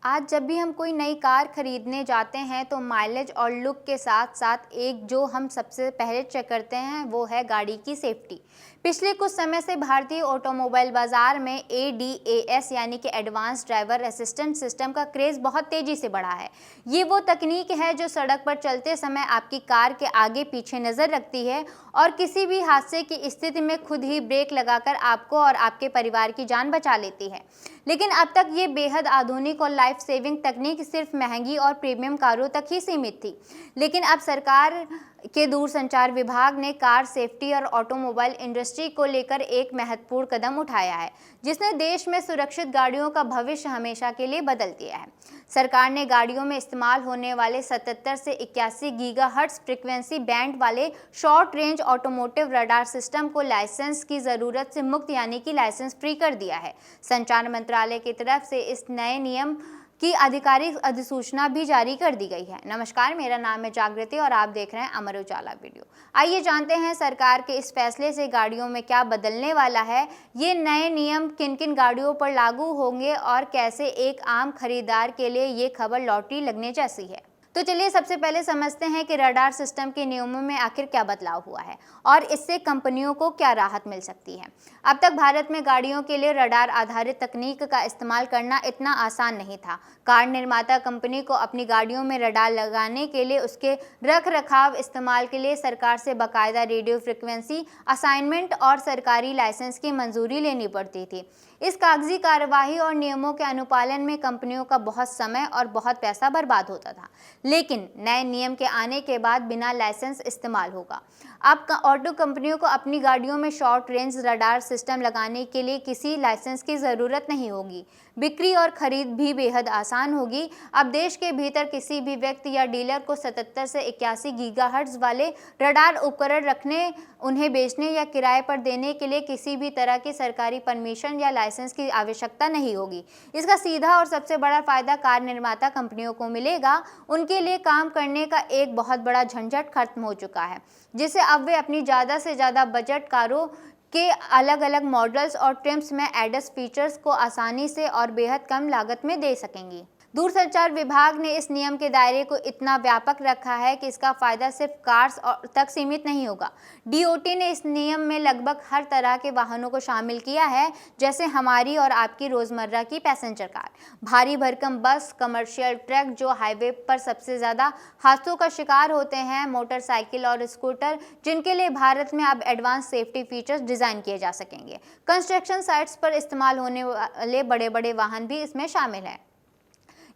आज जब भी हम कोई नई कार खरीदने जाते हैं तो माइलेज और लुक के साथ साथ एक जो हम सबसे पहले चेक करते हैं वो है गाड़ी की सेफ्टी। पिछले कुछ समय से भारतीय ऑटोमोबाइल बाजार में ADAS यानी कि एडवांस ड्राइवर असिस्टेंट सिस्टम का क्रेज़ बहुत तेज़ी से बढ़ा है। ये वो तकनीक है जो सड़क पर चलते समय आपकी कार के आगे पीछे नज़र रखती है और किसी भी हादसे की स्थिति में खुद ही ब्रेक लगाकर आपको और आपके परिवार की जान बचा लेती है। लेकिन अब तक ये बेहद आधुनिक और लाइफ सेविंग तकनीक सिर्फ महंगी और प्रीमियम कारों तक ही सीमित थी। लेकिन अब सरकार के दूरसंचार विभाग ने कार सेफ्टी और ऑटोमोबाइल इंडस्ट्री को लेकर एक महत्वपूर्ण कदम उठाया है, जिसने देश में सुरक्षित गाड़ियों का भविष्य हमेशा के लिए बदल दिया है। सरकार ने गाड़ियों में इस्तेमाल होने वाले 77 से 81 गीगाहर्ट्ज फ्रीक्वेंसी बैंड वाले short range automotive radar system को लाइसेंस की ज़रूरत से मुक्त यानी कि लाइसेंस फ्री कर दिया है। संचार मंत्रालय की तरफ से इस नए नियम की आधिकारिक अधिसूचना भी जारी कर दी गई है। नमस्कार, मेरा नाम है जागृति और आप देख रहे हैं अमर उजाला वीडियो। आइए जानते हैं सरकार के इस फैसले से गाड़ियों में क्या बदलने वाला है, ये नए नियम किन किन गाड़ियों पर लागू होंगे और कैसे एक आम खरीदार के लिए ये खबर लॉटरी लगने जैसी है। तो चलिए सबसे पहले समझते हैं कि रडार सिस्टम के नियमों में आखिर क्या बदलाव हुआ है और इससे कंपनियों को क्या राहत मिल सकती है। अब तक भारत में गाड़ियों के लिए रडार आधारित तकनीक का इस्तेमाल करना इतना आसान नहीं था। कार निर्माता कंपनी को अपनी गाड़ियों में रडार लगाने के लिए उसके रख रखाव इस्तेमाल के लिए सरकार से बाकायदा रेडियो फ्रिक्वेंसी असाइनमेंट और सरकारी लाइसेंस की मंजूरी लेनी पड़ती थी। इस कागजी कार्यवाही और नियमों के अनुपालन में कंपनियों का बहुत समय और बहुत पैसा बर्बाद होता था। लेकिन नए नियम के आने के बाद बिना लाइसेंस इस्तेमाल होगा। अब ऑटो कंपनियों को अपनी गाड़ियों में शॉर्ट रेंज रडार सिस्टम लगाने के लिए किसी लाइसेंस की ज़रूरत नहीं होगी। बिक्री और खरीद भी बेहद आसान होगी। अब देश के भीतर किसी भी व्यक्ति या डीलर को 77 से 81 गीगाहर्ट्ज वाले रडार उपकरण रखने, उन्हें बेचने या किराए पर देने के लिए किसी भी तरह की सरकारी परमिशन या लाइसेंस की आवश्यकता नहीं होगी। इसका सीधा और सबसे बड़ा फायदा कार निर्माता कंपनियों को मिलेगा। उनके लिए काम करने का एक बहुत बड़ा झंझट खत्म हो चुका है, जिससे अब वे अपनी ज़्यादा से ज़्यादा बजट कारों के अलग अलग मॉडल्स और ट्रिम्स में एडस फीचर्स को आसानी से और बेहद कम लागत में दे सकेंगी। दूरसंचार विभाग ने इस नियम के दायरे को इतना व्यापक रखा है कि इसका फायदा सिर्फ कार्स तक सीमित नहीं होगा। DOT ने इस नियम में लगभग हर तरह के वाहनों को शामिल किया है, जैसे हमारी और आपकी रोजमर्रा की पैसेंजर कार, भारी भरकम बस, कमर्शियल ट्रक जो हाईवे पर सबसे ज्यादा हादसों का शिकार होते हैं, मोटरसाइकिल और स्कूटर जिनके लिए भारत में अब एडवांस सेफ्टी फीचर्स डिजाइन किए जा सकेंगे। कंस्ट्रक्शन साइट्स पर इस्तेमाल होने वाले बड़े बड़े वाहन भी इसमें शामिल हैं।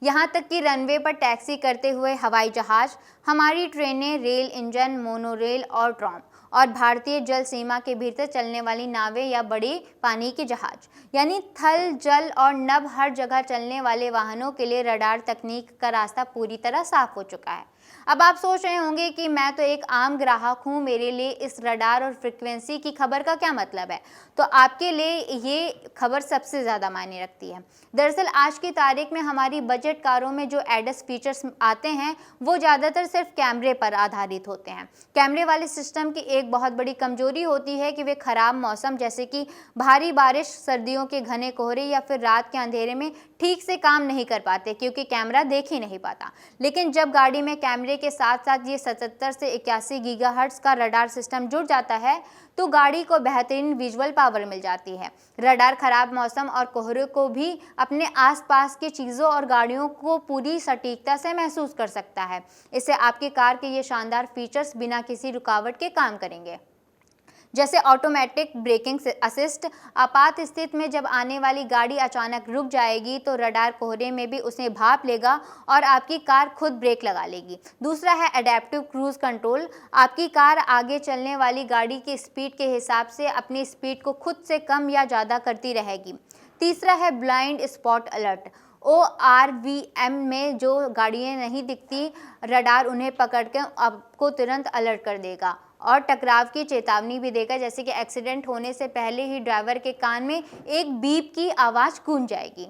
यहाँ तक कि रनवे पर टैक्सी करते हुए हवाई जहाज, हमारी ट्रेनें, रेल इंजन, मोनोरेल और ट्राम और भारतीय जल सीमा के भीतर चलने वाली नावें या बड़ी पानी के जहाज, यानी थल, जल और नभ हर जगह चलने वाले वाहनों के लिए रडार तकनीक का रास्ता पूरी तरह साफ हो चुका है। अब आप सोच रहे होंगे कि मैं तो एक आम ग्राहक हूँ, मेरे लिए इस रडार और फ्रिक्वेंसी की खबर का क्या मतलब है। तो आपके लिए ये खबर सबसे ज़्यादा मायने रखती है। दरअसल आज की तारीख में हमारी बजट कारों में जो एडस फीचर्स आते हैं वो ज़्यादातर सिर्फ कैमरे पर आधारित होते हैं। कैमरे वाले सिस्टम की एक बहुत बड़ी कमजोरी होती है कि वे खराब मौसम जैसे कि भारी बारिश, सर्दियों के घने कोहरे या फिर रात के अंधेरे में ठीक से काम नहीं कर पाते, क्योंकि कैमरा देख ही नहीं पाता। लेकिन जब गाड़ी में कैमरे के साथ साथ ये 77 से 81 गीगाहर्ट्ज का रडार सिस्टम जुड़ जाता है तो गाड़ी को बेहतरीन विजुअल पावर मिल जाती है। रडार खराब मौसम और कोहरे को भी अपने आसपास की चीज़ों और गाड़ियों को पूरी सटीकता से महसूस कर सकता है। इससे आपकी कार के ये शानदार फीचर्स बिना किसी रुकावट के काम करेंगे, जैसे ऑटोमेटिक ब्रेकिंग असिस्ट। आपात स्थिति में जब आने वाली गाड़ी अचानक रुक जाएगी तो रडार कोहरे में भी उसे भांप लेगा और आपकी कार खुद ब्रेक लगा लेगी। दूसरा है एडेप्टिव क्रूज कंट्रोल। आपकी कार आगे चलने वाली गाड़ी की स्पीड के हिसाब से अपनी स्पीड को खुद से कम या ज़्यादा करती रहेगी। तीसरा है ब्लाइंड स्पॉट अलर्ट। ORVM में जो गाड़ियाँ नहीं दिखती, रडार उन्हें पकड़कर आपको तुरंत अलर्ट कर देगा और टकराव की चेतावनी भी देगा, जैसे कि एक्सीडेंट होने से पहले ही ड्राइवर के कान में एक बीप की आवाज़ गूंज जाएगी।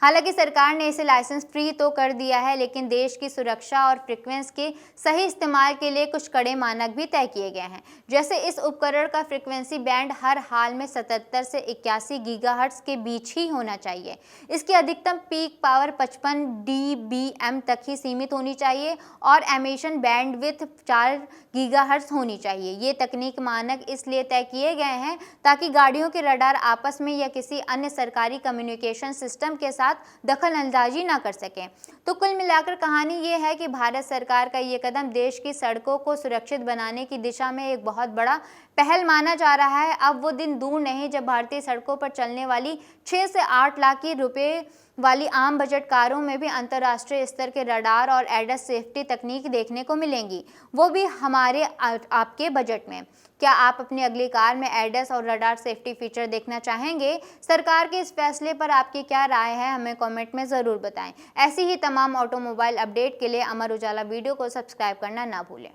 हालांकि सरकार ने इसे लाइसेंस फ्री तो कर दिया है, लेकिन देश की सुरक्षा और फ्रीक्वेंसी के सही इस्तेमाल के लिए कुछ कड़े मानक भी तय किए गए हैं। जैसे इस उपकरण का फ्रीक्वेंसी बैंड हर हाल में 77 से 81 गीगाहर्ट्ज के बीच ही होना चाहिए। इसकी अधिकतम पीक पावर 55 dBm तक ही सीमित होनी चाहिए और एमिशन बैंडविड्थ 4 गीगाहर्ट्ज होनी चाहिए। ये तकनीक मानक इसलिए तय किए गए हैं ताकि गाड़ियों के रडार आपस में या किसी अन्य सरकारी कम्युनिकेशन सिस्टम के साथ दखल अंदाजी ना कर सकें। तो कुल मिलाकर कहानी ये है कि भारत सरकार का ये कदम देश की सड़कों को सुरक्षित बनाने की दिशा में एक बहुत बड़ा पहल माना जा रहा है। अब वो दिन दूर नहीं जब भारतीय सड़कों पर चलने वाली 6 से 8 लाख की रुपए वाली आम बजट कारों में भी अंतर्राष्ट्रीय स्तर के रडार और एडस सेफ्टी तकनीक देखने को मिलेंगी, वो भी हमारे आपके बजट में। क्या आप अपनी अगली कार में एडस और रडार सेफ्टी फीचर देखना चाहेंगे? सरकार के इस फैसले पर आपकी क्या राय है, हमें कमेंट में ज़रूर बताएं। ऐसी ही तमाम ऑटोमोबाइल अपडेट के लिए अमर उजाला वीडियो को सब्सक्राइब करना ना भूलें।